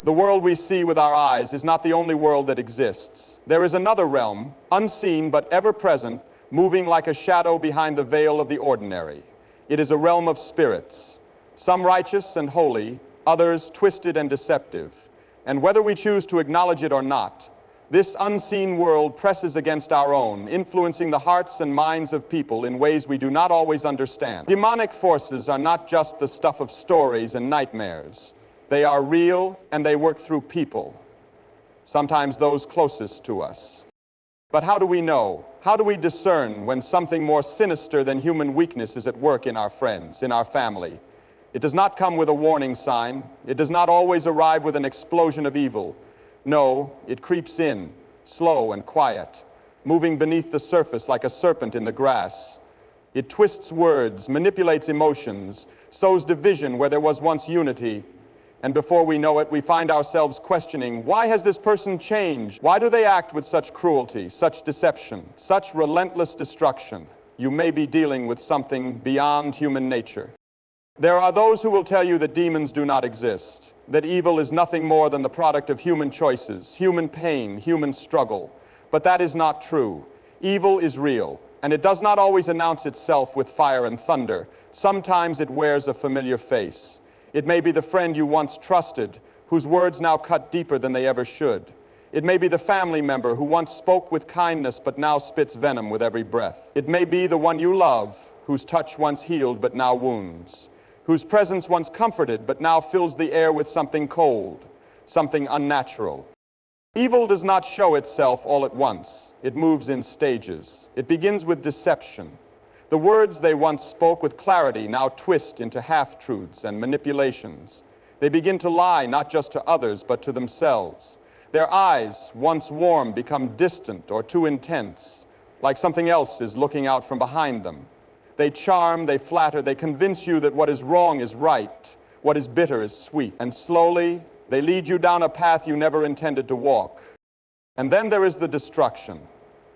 The world we see with our eyes is not the only world that exists. There is another realm, unseen but ever present, moving like a shadow behind the veil of the ordinary. It is a realm of spirits, some righteous and holy, others twisted and deceptive. And whether we choose to acknowledge it or not, this unseen world presses against our own, influencing the hearts and minds of people in ways we do not always understand. Demonic forces are not just the stuff of stories and nightmares. They are real, and they work through people, sometimes those closest to us. But how do we know? How do we discern when something more sinister than human weakness is at work in our friends, in our family? It does not come with a warning sign. It does not always arrive with an explosion of evil. No, it creeps in, slow and quiet, moving beneath the surface like a serpent in the grass. It twists words, manipulates emotions, sows division where there was once unity. And before we know it, we find ourselves questioning, why has this person changed? Why do they act with such cruelty, such deception, such relentless destruction? You may be dealing with something beyond human nature. There are those who will tell you that demons do not exist, that evil is nothing more than the product of human choices, human pain, human struggle. But that is not true. Evil is real, and it does not always announce itself with fire and thunder. Sometimes it wears a familiar face. It may be the friend you once trusted, whose words now cut deeper than they ever should. It may be the family member who once spoke with kindness but now spits venom with every breath. It may be the one you love, whose touch once healed but now wounds, whose presence once comforted but now fills the air with something cold, something unnatural. Evil does not show itself all at once. It moves in stages. It begins with deception. The words they once spoke with clarity now twist into half-truths and manipulations. They begin to lie not just to others but to themselves. Their eyes, once warm, become distant or too intense, like something else is looking out from behind them. They charm, they flatter, they convince you that what is wrong is right, what is bitter is sweet. And slowly, they lead you down a path you never intended to walk. And then there is the destruction.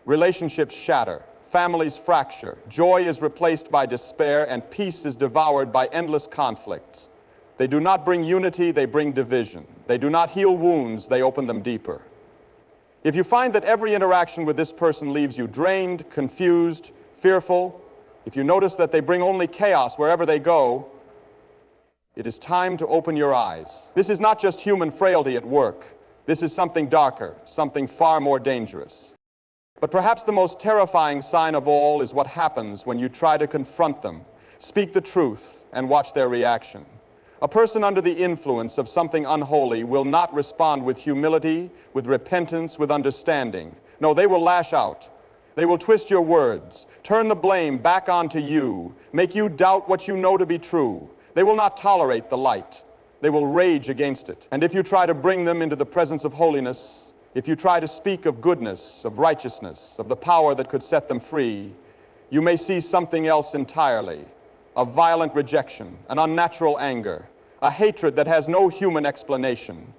Relationships shatter. Families fracture, joy is replaced by despair, and peace is devoured by endless conflicts. They do not bring unity, they bring division. They do not heal wounds, they open them deeper. If you find that every interaction with this person leaves you drained, confused, fearful, if you notice that they bring only chaos wherever they go, it is time to open your eyes. This is not just human frailty at work. This is something darker, something far more dangerous. But perhaps the most terrifying sign of all is what happens when you try to confront them, speak the truth, and watch their reaction. A person under the influence of something unholy will not respond with humility, with repentance, with understanding. No, they will lash out. They will twist your words, turn the blame back onto you, make you doubt what you know to be true. They will not tolerate the light. They will rage against it. And if you try to bring them into the presence of holiness, if you try to speak of goodness, of righteousness, of the power that could set them free, you may see something else entirely, a violent rejection, an unnatural anger, a hatred that has no human explanation.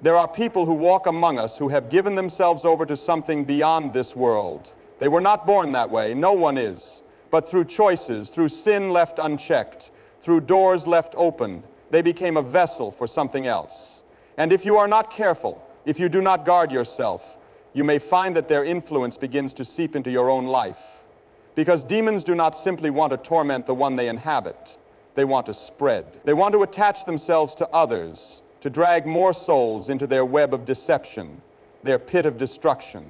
There are people who walk among us who have given themselves over to something beyond this world. They were not born that way, no one is. But through choices, through sin left unchecked, through doors left open, they became a vessel for something else. And if you are not careful, if you do not guard yourself, you may find that their influence begins to seep into your own life. Because demons do not simply want to torment the one they inhabit. They want to spread. They want to attach themselves to others, to drag more souls into their web of deception, their pit of destruction.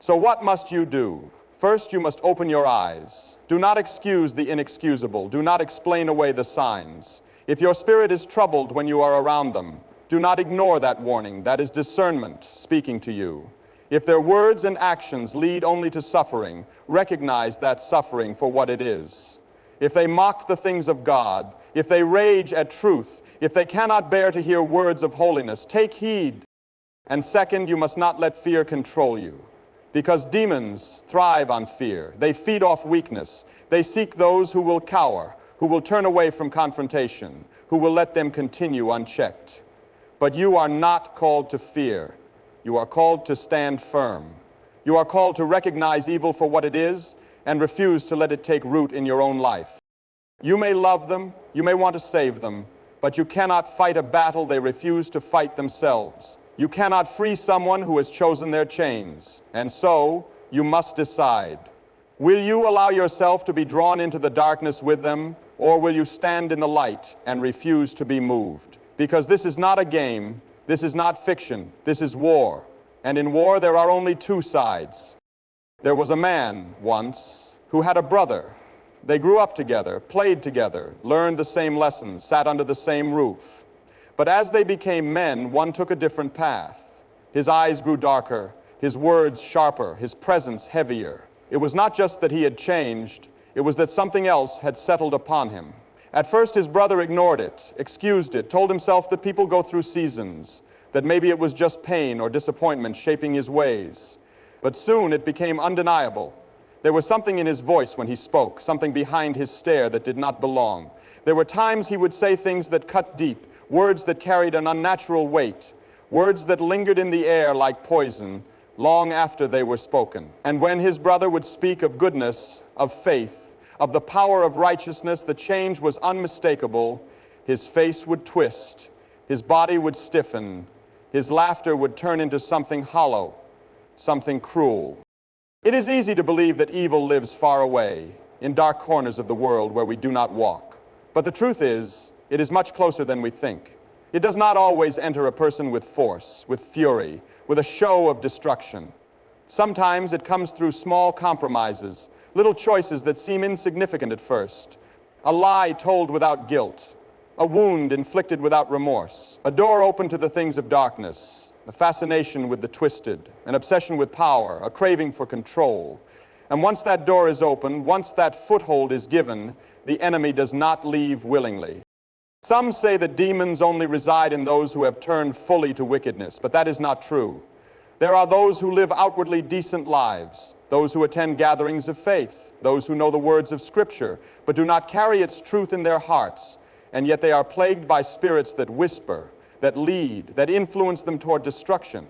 So what must you do? First, you must open your eyes. Do not excuse the inexcusable. Do not explain away the signs. If your spirit is troubled when you are around them, do not ignore that warning. That is discernment speaking to you. If their words and actions lead only to suffering, recognize that suffering for what it is. If they mock the things of God, if they rage at truth, if they cannot bear to hear words of holiness, take heed. And second, you must not let fear control you, because demons thrive on fear. They feed off weakness. They seek those who will cower, who will turn away from confrontation, who will let them continue unchecked. But you are not called to fear. You are called to stand firm. You are called to recognize evil for what it is and refuse to let it take root in your own life. You may love them, you may want to save them, but you cannot fight a battle they refuse to fight themselves. You cannot free someone who has chosen their chains. And so, you must decide. Will you allow yourself to be drawn into the darkness with them, or will you stand in the light and refuse to be moved? Because this is not a game, this is not fiction, this is war. And in war there are only two sides. There was a man once who had a brother. They grew up together, played together, learned the same lessons, sat under the same roof. But as they became men, one took a different path. His eyes grew darker, his words sharper, his presence heavier. It was not just that he had changed, it was that something else had settled upon him. At first his brother ignored it, excused it, told himself that people go through seasons, that maybe it was just pain or disappointment shaping his ways. But soon it became undeniable. There was something in his voice when he spoke, something behind his stare that did not belong. There were times he would say things that cut deep, words that carried an unnatural weight, words that lingered in the air like poison long after they were spoken. And when his brother would speak of goodness, of faith, of the power of righteousness, the change was unmistakable. His face would twist, his body would stiffen, his laughter would turn into something hollow, something cruel. It is easy to believe that evil lives far away, in dark corners of the world where we do not walk. But the truth is, it is much closer than we think. It does not always enter a person with force, with fury, with a show of destruction. Sometimes it comes through small compromises, little choices that seem insignificant at first, a lie told without guilt, a wound inflicted without remorse, a door open to the things of darkness, a fascination with the twisted, an obsession with power, a craving for control. And once that door is open, once that foothold is given, the enemy does not leave willingly. Some say that demons only reside in those who have turned fully to wickedness, but that is not true. There are those who live outwardly decent lives, those who attend gatherings of faith, those who know the words of Scripture, but do not carry its truth in their hearts, and yet they are plagued by spirits that whisper, that lead, that influence them toward destruction.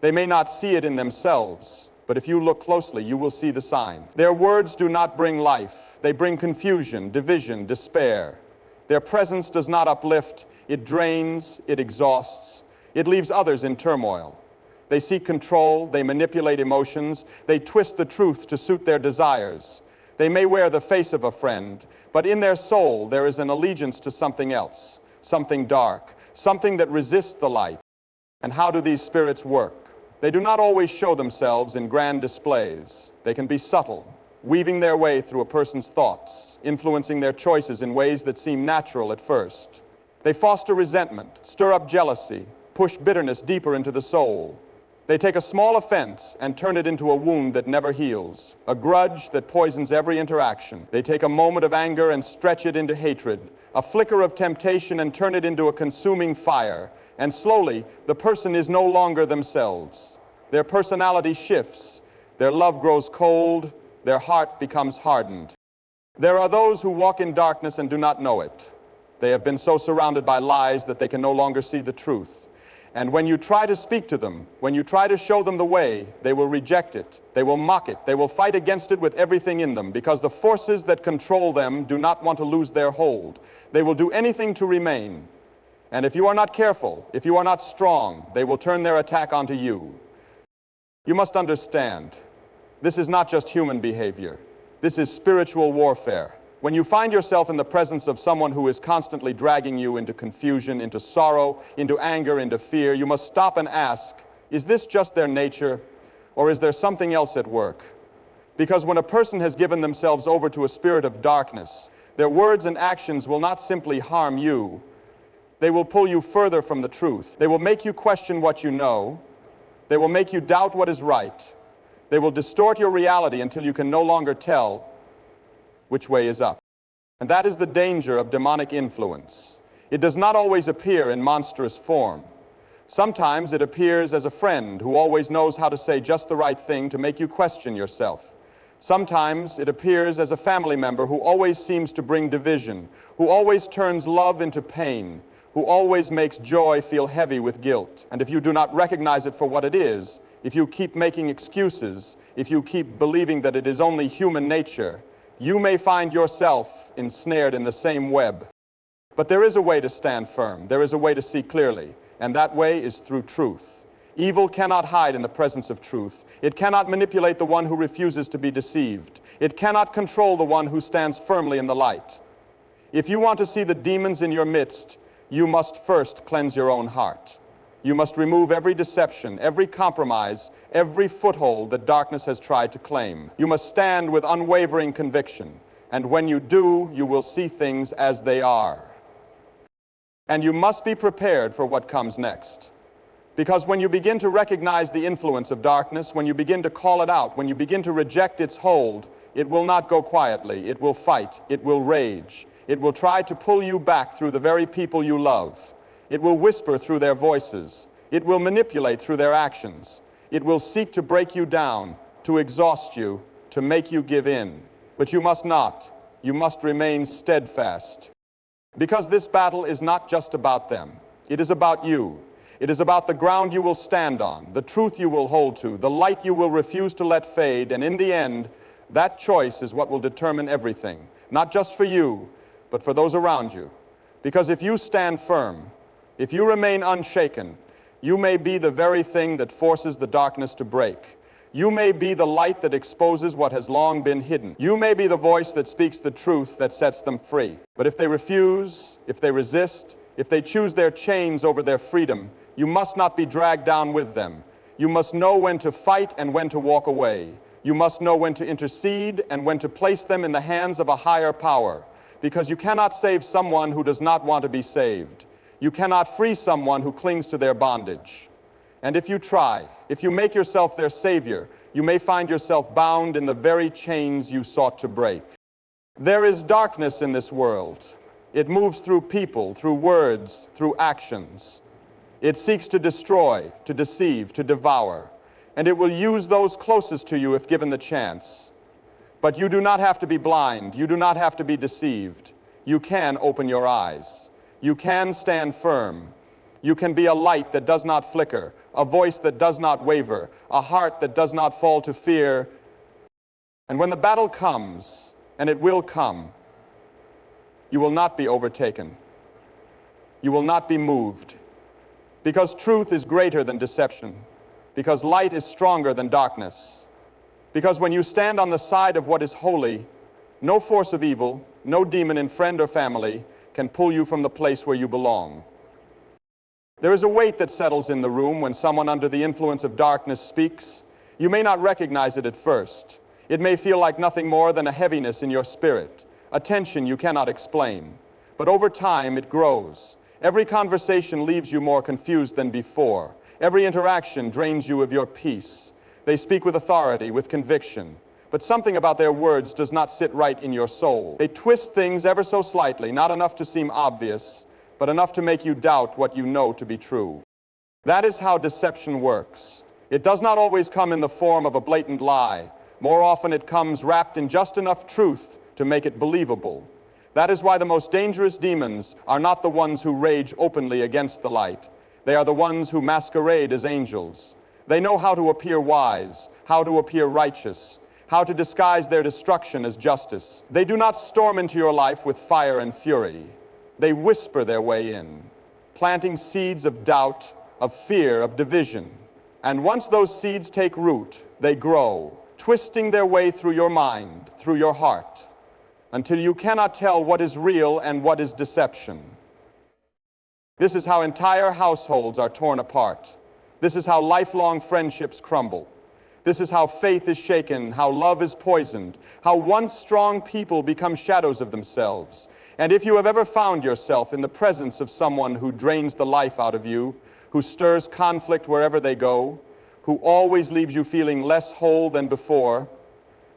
They may not see it in themselves, but if you look closely, you will see the signs. Their words do not bring life. They bring confusion, division, despair. Their presence does not uplift. It drains, it exhausts. It leaves others in turmoil. They seek control, they manipulate emotions, they twist the truth to suit their desires. They may wear the face of a friend, but in their soul there is an allegiance to something else, something dark, something that resists the light. And how do these spirits work? They do not always show themselves in grand displays. They can be subtle, weaving their way through a person's thoughts, influencing their choices in ways that seem natural at first. They foster resentment, stir up jealousy, push bitterness deeper into the soul. They take a small offense and turn it into a wound that never heals, a grudge that poisons every interaction. They take a moment of anger and stretch it into hatred, a flicker of temptation and turn it into a consuming fire. And slowly, the person is no longer themselves. Their personality shifts, their love grows cold, their heart becomes hardened. There are those who walk in darkness and do not know it. They have been so surrounded by lies that they can no longer see the truth. And when you try to speak to them, when you try to show them the way, they will reject it, they will mock it, they will fight against it with everything in them, because the forces that control them do not want to lose their hold. They will do anything to remain. And if you are not careful, if you are not strong, they will turn their attack onto you. You must understand, this is not just human behavior. This is spiritual warfare. When you find yourself in the presence of someone who is constantly dragging you into confusion, into sorrow, into anger, into fear, you must stop and ask, is this just their nature, or is there something else at work? Because when a person has given themselves over to a spirit of darkness, their words and actions will not simply harm you, they will pull you further from the truth. They will make you question what you know. They will make you doubt what is right. They will distort your reality until you can no longer tell which way is up. And that is the danger of demonic influence. It does not always appear in monstrous form. Sometimes it appears as a friend who always knows how to say just the right thing to make you question yourself. Sometimes it appears as a family member who always seems to bring division, who always turns love into pain, who always makes joy feel heavy with guilt. And if you do not recognize it for what it is, if you keep making excuses, if you keep believing that it is only human nature, you may find yourself ensnared in the same web. But there is a way to stand firm. There is a way to see clearly, and that way is through truth. Evil cannot hide in the presence of truth. It cannot manipulate the one who refuses to be deceived. It cannot control the one who stands firmly in the light. If you want to see the demons in your midst, you must first cleanse your own heart. You must remove every deception, every compromise, every foothold that darkness has tried to claim. You must stand with unwavering conviction, and when you do, you will see things as they are. And you must be prepared for what comes next. Because when you begin to recognize the influence of darkness, when you begin to call it out, when you begin to reject its hold, it will not go quietly. It will fight. It will rage. It will try to pull you back through the very people you love. It will whisper through their voices. It will manipulate through their actions. It will seek to break you down, to exhaust you, to make you give in. But you must not. You must remain steadfast. Because this battle is not just about them. It is about you. It is about the ground you will stand on, the truth you will hold to, the light you will refuse to let fade, and in the end, that choice is what will determine everything, not just for you, but for those around you. Because if you stand firm, if you remain unshaken, you may be the very thing that forces the darkness to break. You may be the light that exposes what has long been hidden. You may be the voice that speaks the truth that sets them free. But if they refuse, if they resist, if they choose their chains over their freedom, you must not be dragged down with them. You must know when to fight and when to walk away. You must know when to intercede and when to place them in the hands of a higher power. Because you cannot save someone who does not want to be saved. You cannot free someone who clings to their bondage. And if you try, if you make yourself their savior, you may find yourself bound in the very chains you sought to break. There is darkness in this world. It moves through people, through words, through actions. It seeks to destroy, to deceive, to devour. And it will use those closest to you if given the chance. But you do not have to be blind. You do not have to be deceived. You can open your eyes. You can stand firm. You can be a light that does not flicker, a voice that does not waver, a heart that does not fall to fear. And when the battle comes, and it will come, you will not be overtaken. You will not be moved. Because truth is greater than deception. Because light is stronger than darkness. Because when you stand on the side of what is holy, no force of evil, no demon in friend or family can pull you from the place where you belong. There is a weight that settles in the room when someone under the influence of darkness speaks. You may not recognize it at first. It may feel like nothing more than a heaviness in your spirit, a tension you cannot explain. But over time, it grows. Every conversation leaves you more confused than before. Every interaction drains you of your peace. They speak with authority, with conviction. But something about their words does not sit right in your soul. They twist things ever so slightly, not enough to seem obvious, but enough to make you doubt what you know to be true. That is how deception works. It does not always come in the form of a blatant lie. More often it comes wrapped in just enough truth to make it believable. That is why the most dangerous demons are not the ones who rage openly against the light. They are the ones who masquerade as angels. They know how to appear wise, how to appear righteous, how to disguise their destruction as justice. They do not storm into your life with fire and fury. They whisper their way in, planting seeds of doubt, of fear, of division. And once those seeds take root, they grow, twisting their way through your mind, through your heart, until you cannot tell what is real and what is deception. This is how entire households are torn apart. This is how lifelong friendships crumble. This is how faith is shaken, how love is poisoned, how once strong people become shadows of themselves. And if you have ever found yourself in the presence of someone who drains the life out of you, who stirs conflict wherever they go, who always leaves you feeling less whole than before,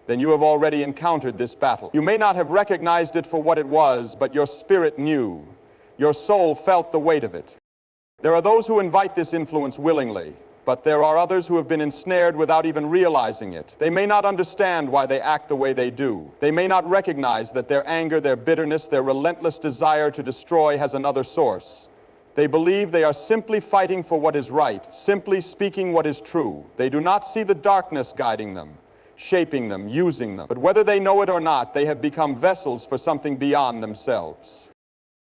then you have already encountered this battle. You may not have recognized it for what it was, but your spirit knew. Your soul felt the weight of it. There are those who invite this influence willingly, but there are others who have been ensnared without even realizing it. They may not understand why they act the way they do. They may not recognize that their anger, their bitterness, their relentless desire to destroy has another source. They believe they are simply fighting for what is right, simply speaking what is true. They do not see the darkness guiding them, shaping them, using them. But whether they know it or not, they have become vessels for something beyond themselves.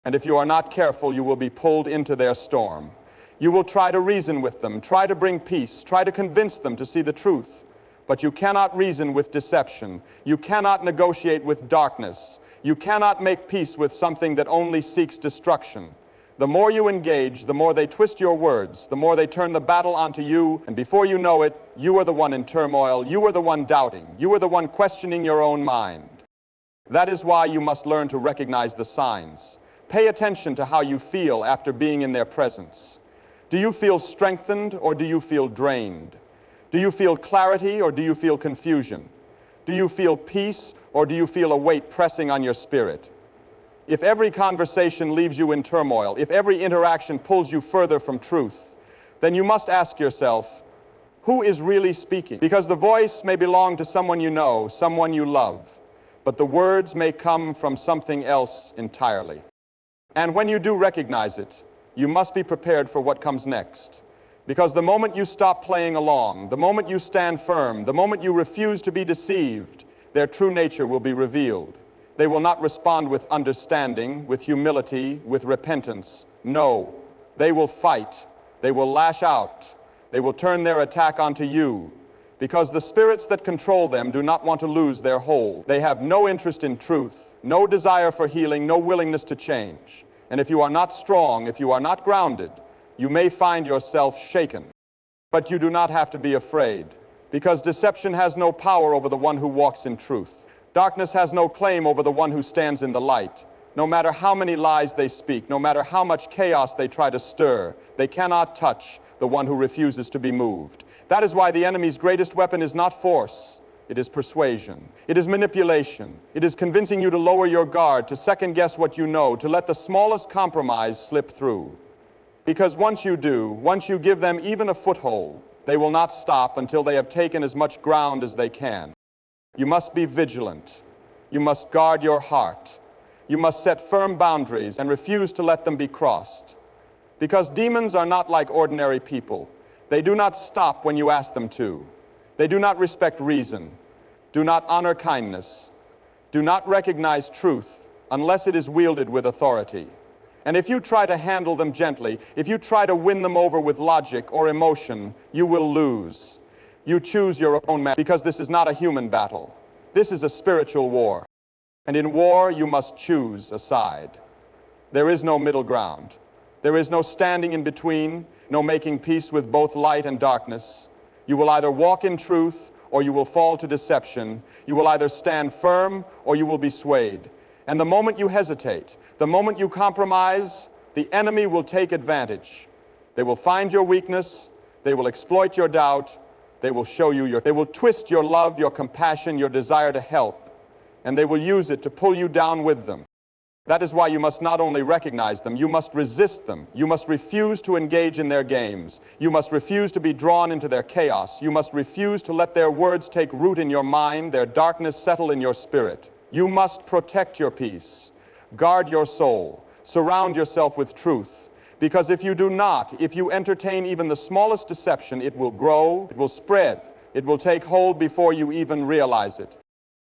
And if you are not careful, you will be pulled into their storm. You will try to reason with them, try to bring peace, try to convince them to see the truth. But you cannot reason with deception. You cannot negotiate with darkness. You cannot make peace with something that only seeks destruction. The more you engage, the more they twist your words, the more they turn the battle onto you, and before you know it, you are the one in turmoil, you are the one doubting, you are the one questioning your own mind. That is why you must learn to recognize the signs. Pay attention to how you feel after being in their presence. Do you feel strengthened or do you feel drained? Do you feel clarity or do you feel confusion? Do you feel peace or do you feel a weight pressing on your spirit? If every conversation leaves you in turmoil, if every interaction pulls you further from truth, then you must ask yourself, who is really speaking? Because the voice may belong to someone you know, someone you love, but the words may come from something else entirely. And when you do recognize it, you must be prepared for what comes next. Because the moment you stop playing along, the moment you stand firm, the moment you refuse to be deceived, their true nature will be revealed. They will not respond with understanding, with humility, with repentance. No, they will fight. They will lash out. They will turn their attack onto you. Because the spirits that control them do not want to lose their hold. They have no interest in truth, no desire for healing, no willingness to change. And if you are not strong, if you are not grounded, you may find yourself shaken. But you do not have to be afraid, because deception has no power over the one who walks in truth. Darkness has no claim over the one who stands in the light. No matter how many lies they speak, no matter how much chaos they try to stir, they cannot touch the one who refuses to be moved. That is why the enemy's greatest weapon is not force. It is persuasion. It is manipulation. It is convincing you to lower your guard, to second guess what you know, to let the smallest compromise slip through. Because once you do, once you give them even a foothold, they will not stop until they have taken as much ground as they can. You must be vigilant. You must guard your heart. You must set firm boundaries and refuse to let them be crossed. Because demons are not like ordinary people. They do not stop when you ask them to. They do not respect reason, do not honor kindness, do not recognize truth unless it is wielded with authority. And if you try to handle them gently, if you try to win them over with logic or emotion, you will lose. You choose your own man, because this is not a human battle. This is a spiritual war. And in war, you must choose a side. There is no middle ground. There is no standing in between, no making peace with both light and darkness. You will either walk in truth or you will fall to deception. You will either stand firm or you will be swayed. And the moment you hesitate, the moment you compromise, the enemy will take advantage. They will find your weakness. They will exploit your doubt. They will show you they will twist your love, your compassion, your desire to help, and they will use it to pull you down with them. That is why you must not only recognize them, you must resist them. You must refuse to engage in their games. You must refuse to be drawn into their chaos. You must refuse to let their words take root in your mind, their darkness settle in your spirit. You must protect your peace, guard your soul, surround yourself with truth. Because if you do not, if you entertain even the smallest deception, it will grow, it will spread, it will take hold before you even realize it.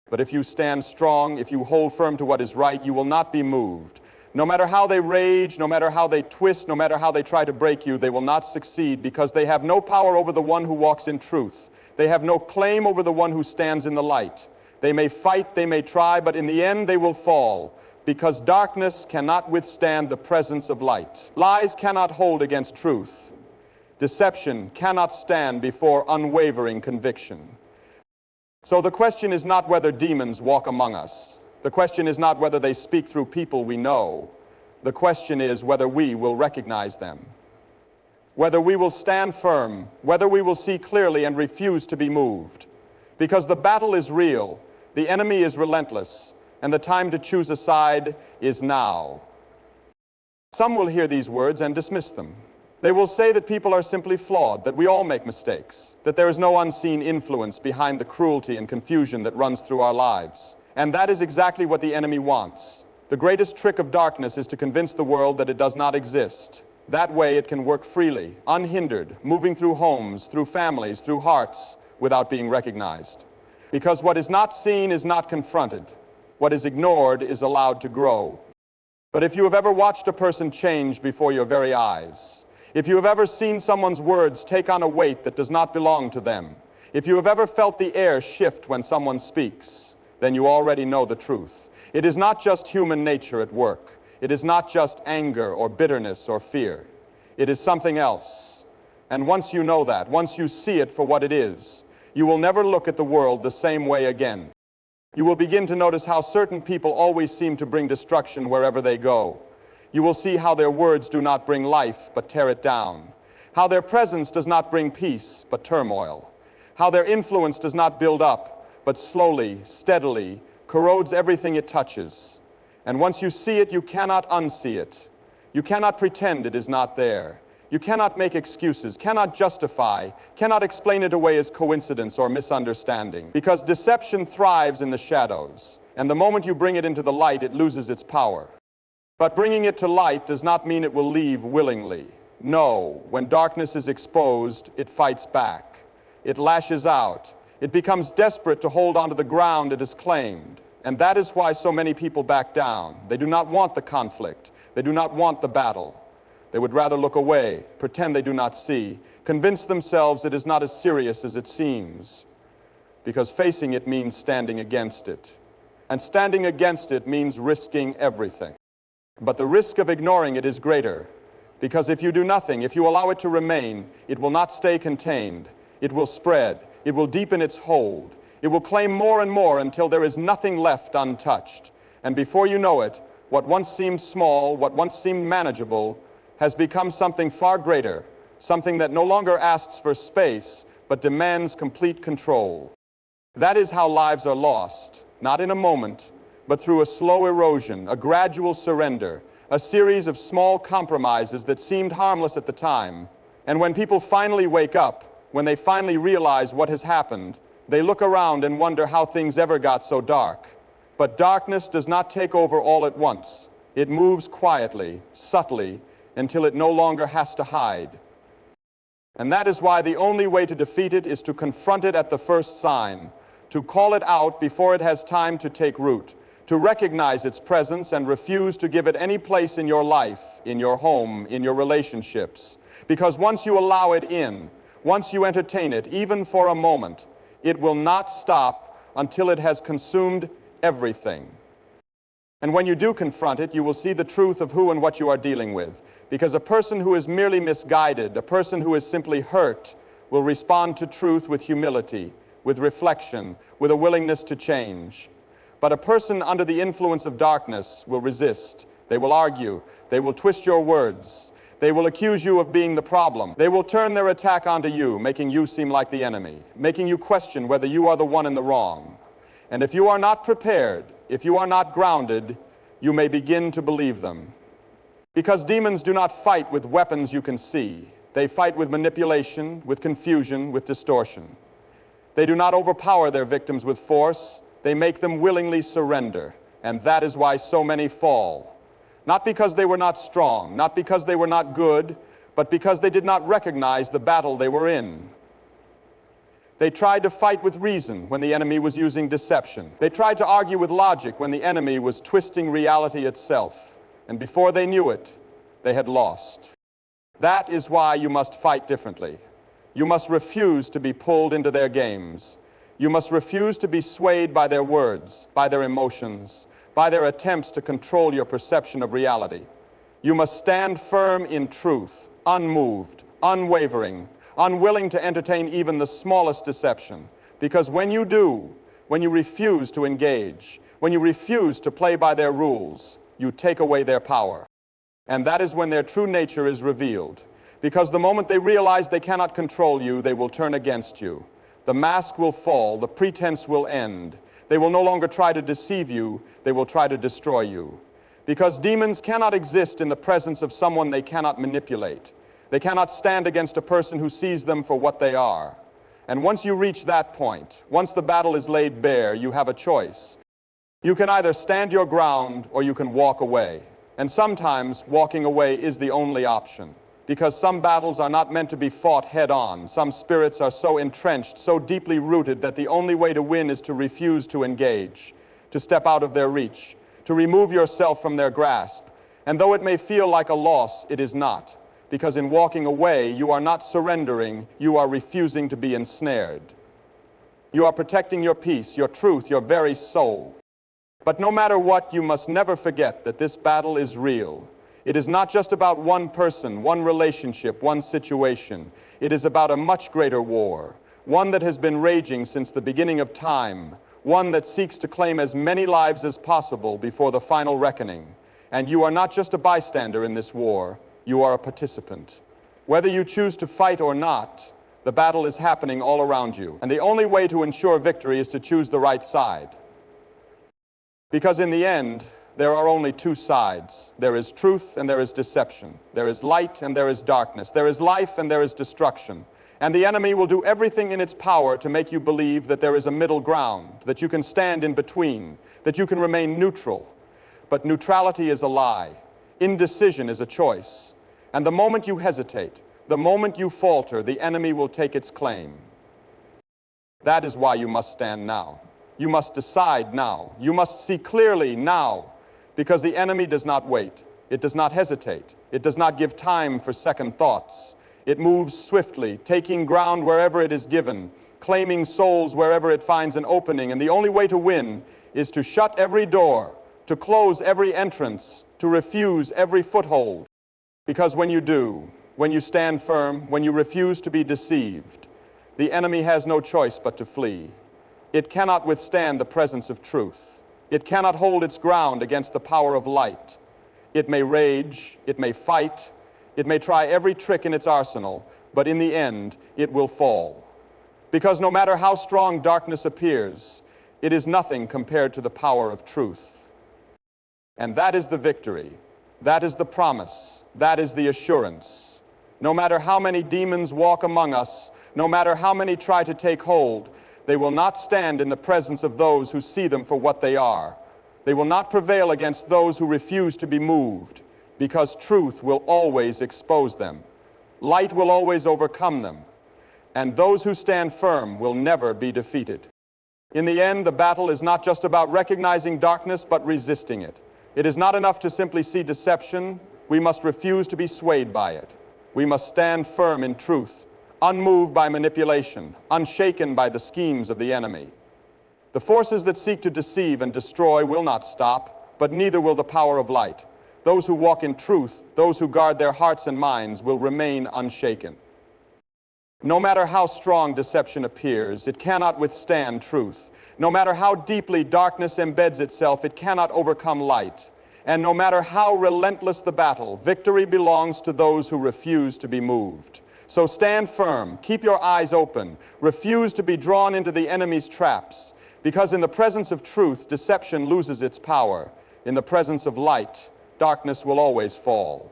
But if you stand strong, if you hold firm to what is right, you will not be moved. No matter how they rage, no matter how they twist, no matter how they try to break you, they will not succeed, because they have no power over the one who walks in truth. They have no claim over the one who stands in the light. They may fight, they may try, but in the end they will fall, because darkness cannot withstand the presence of light. Lies cannot hold against truth. Deception cannot stand before unwavering conviction. So the question is not whether demons walk among us. The question is not whether they speak through people we know. The question is whether we will recognize them, whether we will stand firm, whether we will see clearly and refuse to be moved. Because the battle is real, the enemy is relentless, and the time to choose a side is now. Some will hear these words and dismiss them. They will say that people are simply flawed, that we all make mistakes, that there is no unseen influence behind the cruelty and confusion that runs through our lives. And that is exactly what the enemy wants. The greatest trick of darkness is to convince the world that it does not exist. That way it can work freely, unhindered, moving through homes, through families, through hearts, without being recognized. Because what is not seen is not confronted. What is ignored is allowed to grow. But if you have ever watched a person change before your very eyes, if you have ever seen someone's words take on a weight that does not belong to them, if you have ever felt the air shift when someone speaks, then you already know the truth. It is not just human nature at work. It is not just anger or bitterness or fear. It is something else. And once you know that, once you see it for what it is, you will never look at the world the same way again. You will begin to notice how certain people always seem to bring destruction wherever they go. You will see how their words do not bring life, but tear it down. How their presence does not bring peace, but turmoil. How their influence does not build up, but slowly, steadily, corrodes everything it touches. And once you see it, you cannot unsee it. You cannot pretend it is not there. You cannot make excuses, cannot justify, cannot explain it away as coincidence or misunderstanding. Because deception thrives in the shadows, and the moment you bring it into the light, it loses its power. But bringing it to light does not mean it will leave willingly. No, when darkness is exposed, it fights back. It lashes out. It becomes desperate to hold onto the ground it has claimed. And that is why so many people back down. They do not want the conflict. They do not want the battle. They would rather look away, pretend they do not see, convince themselves it is not as serious as it seems. Because facing it means standing against it. And standing against it means risking everything. But the risk of ignoring it is greater. Because if you do nothing, if you allow it to remain, it will not stay contained. It will spread. It will deepen its hold. It will claim more and more until there is nothing left untouched. And before you know it, what once seemed small, what once seemed manageable, has become something far greater, something that no longer asks for space, but demands complete control. That is how lives are lost, not in a moment, but through a slow erosion, a gradual surrender, a series of small compromises that seemed harmless at the time. And when people finally wake up, when they finally realize what has happened, they look around and wonder how things ever got so dark. But darkness does not take over all at once. It moves quietly, subtly, until it no longer has to hide. And that is why the only way to defeat it is to confront it at the first sign, to call it out before it has time to take root, to recognize its presence and refuse to give it any place in your life, in your home, in your relationships. Because once you allow it in, once you entertain it, even for a moment, it will not stop until it has consumed everything. And when you do confront it, you will see the truth of who and what you are dealing with. Because a person who is merely misguided, a person who is simply hurt, will respond to truth with humility, with reflection, with a willingness to change. But a person under the influence of darkness will resist. They will argue. They will twist your words. They will accuse you of being the problem. They will turn their attack onto you, making you seem like the enemy, making you question whether you are the one in the wrong. And if you are not prepared, if you are not grounded, you may begin to believe them. Because demons do not fight with weapons you can see. They fight with manipulation, with confusion, with distortion. They do not overpower their victims with force. They make them willingly surrender. And that is why so many fall. Not because they were not strong, not because they were not good, but because they did not recognize the battle they were in. They tried to fight with reason when the enemy was using deception. They tried to argue with logic when the enemy was twisting reality itself. And before they knew it, they had lost. That is why you must fight differently. You must refuse to be pulled into their games. You must refuse to be swayed by their words, by their emotions, by their attempts to control your perception of reality. You must stand firm in truth, unmoved, unwavering, unwilling to entertain even the smallest deception. Because when you do, when you refuse to engage, when you refuse to play by their rules, you take away their power. And that is when their true nature is revealed. Because the moment they realize they cannot control you, they will turn against you. The mask will fall, the pretense will end. They will no longer try to deceive you, they will try to destroy you. Because demons cannot exist in the presence of someone they cannot manipulate. They cannot stand against a person who sees them for what they are. And once you reach that point, once the battle is laid bare, you have a choice. You can either stand your ground or you can walk away. And sometimes walking away is the only option. Because some battles are not meant to be fought head-on. Some spirits are so entrenched, so deeply rooted, that the only way to win is to refuse to engage, to step out of their reach, to remove yourself from their grasp, And though it may feel like a loss, it is not. Because in walking away, you are not surrendering, you are refusing to be ensnared. You are protecting your peace, your truth, your very soul. But no matter what, you must never forget that this battle is real. It is not just about one person, one relationship, one situation. It is about a much greater war, one that has been raging since the beginning of time, one that seeks to claim as many lives as possible before the final reckoning. And you are not just a bystander in this war, you are a participant. Whether you choose to fight or not, the battle is happening all around you. And the only way to ensure victory is to choose the right side. Because in the end, there are only two sides. There is truth and there is deception. There is light and there is darkness. There is life and there is destruction. And the enemy will do everything in its power to make you believe that there is a middle ground, that you can stand in between, that you can remain neutral. But neutrality is a lie. Indecision is a choice. And the moment you hesitate, the moment you falter, the enemy will take its claim. That is why you must stand now. You must decide now. You must see clearly now, because the enemy does not wait. It does not hesitate. It does not give time for second thoughts. It moves swiftly, taking ground wherever it is given, claiming souls wherever it finds an opening. And the only way to win is to shut every door, to close every entrance, to refuse every foothold. Because when you do, when you stand firm, when you refuse to be deceived, the enemy has no choice but to flee. It cannot withstand the presence of truth. It cannot hold its ground against the power of light. It may rage, it may fight, it may try every trick in its arsenal, but in the end, it will fall. Because no matter how strong darkness appears, it is nothing compared to the power of truth. And that is the victory. That is the promise. That is the assurance. No matter how many demons walk among us, no matter how many try to take hold, they will not stand in the presence of those who see them for what they are. They will not prevail against those who refuse to be moved, because truth will always expose them. Light will always overcome them, and those who stand firm will never be defeated. In the end, the battle is not just about recognizing darkness, but resisting it. It is not enough to simply see deception. We must refuse to be swayed by it. We must stand firm in truth, unmoved by manipulation, unshaken by the schemes of the enemy. The forces that seek to deceive and destroy will not stop, but neither will the power of light. Those who walk in truth, those who guard their hearts and minds, will remain unshaken. No matter how strong deception appears, it cannot withstand truth. No matter how deeply darkness embeds itself, it cannot overcome light. And no matter how relentless the battle, victory belongs to those who refuse to be moved. So stand firm, keep your eyes open, refuse to be drawn into the enemy's traps, because in the presence of truth, deception loses its power. In the presence of light, darkness will always fall.